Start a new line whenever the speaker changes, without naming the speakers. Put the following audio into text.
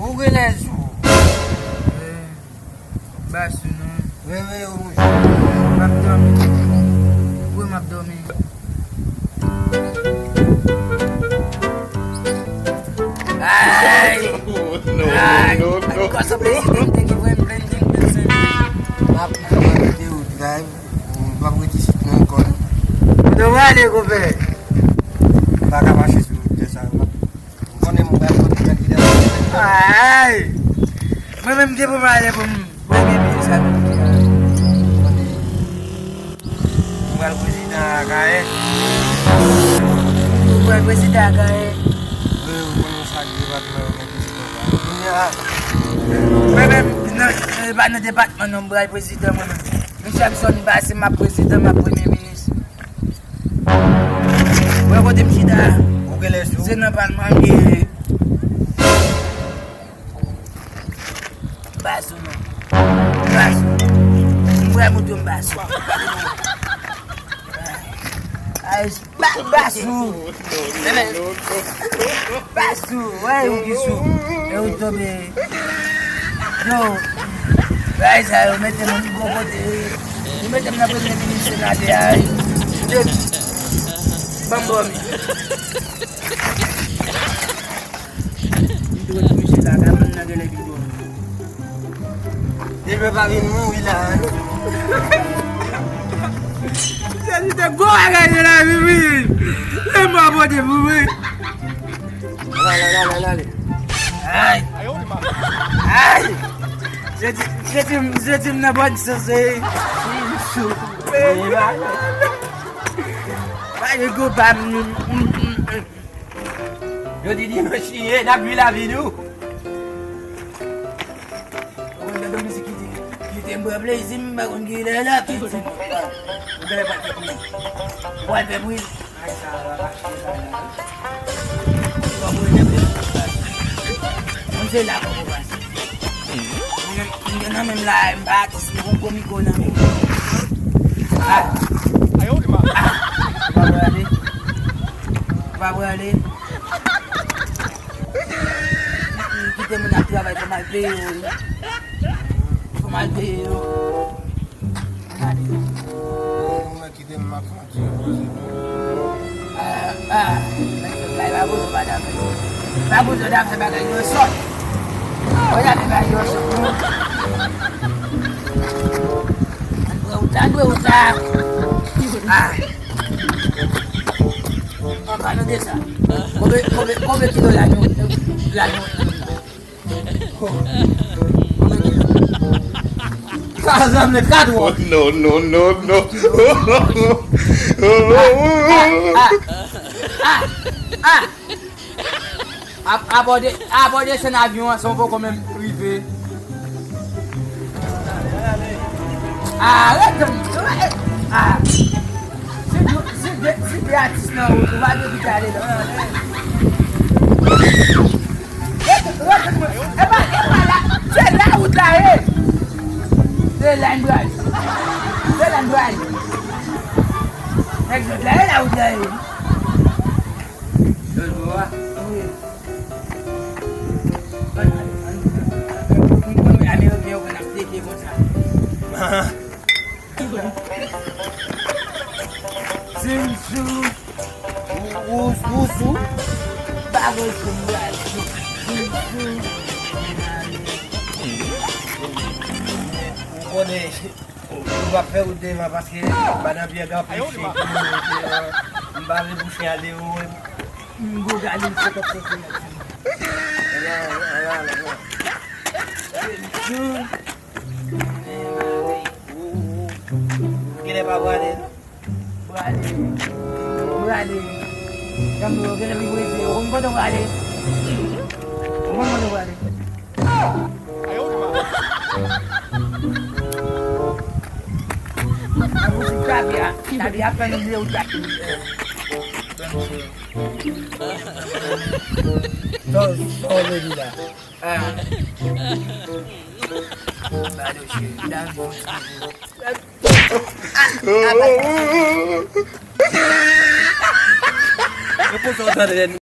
Ugenesu.
Basu nou.
Wewe umu.
Mabdomi. Uwe mabdomi. Ay!
No.
Kwa sa presidente ki vwen blending person.
Map de u drive. Bagwiti sit non kon.
Udo wale ko be.
Baka mashi su desa. Kone mo ba ko kida.
Ay! Mwen mde pou wale pou mwen sa.
Wal kusina kae.
Mwen presida gae.
Wewe umu sagi bat na. Dunia.
Mwen ba nan departman nan bray presida mwen. Mwen Jackson ba se ma presida, ma premier ministre. Mwen kote mchida.
Ugenesu.
Se nan pan mange. Basu nou. Basu. Mwen moutou mbasu. Ay, basu. Basu. Wè yon gisu. E yon tobe. Yo. Ay, sa yon mette moun go kote. Yon mette moun na premier ministre na de ay. Dek. Bambomi. Yon tobe mwen se la kaman na gele bidon.
Debe pa vin mou ilan.
Jadi te go agak la bibi. Lembah bodi bibi.
Lale.
Ay. Ay. Zetim na bodi sose. Vai go pam.
Yo didi mwen chiye, nak vi la vi nou.
Kita berbelah izin bangun gila lah. Udah pakai ni. Buat berbuil. Mungkin lah kau buat. Mungkin nama melayan batis ni komiko nama.
Ayo di mana?
Bawa ali. Kita nak trabalhar com mais veio. Malveio.
Mwen ki dem mak fanti.
Bagus pada bagus sudah sebagai yosot. Banyak sebagai yosot. Dua hutang. Apa desa? Kobe kilo lanyu.
Kazam le kadwo.
No.
Aborder sen avion, son faut quand même privé. Arrête. C'est gratis, non, on va le aller là. C'est là où tu es. C'est l'endroit. C'est l'endroit. C'est là où tu es. Je le vois. Oui. Sinsu, usu, bagus kembali. Sinsu.
Kone, ou va fe ou dema paske banan biye ga fèche. Mbave bouche ale ou.
Mgo galing sa kapso. Sinsu.
Kile pa wale.
Wale. Kamu kena bibuisi. Orang kau tahu wale. Orang kau tahu wale.
Ayo di mana?
Aku suka dia. Tadi apa yang dia ucap?
Sole dila.
Baru sih. Dan
Yo puso ta rin.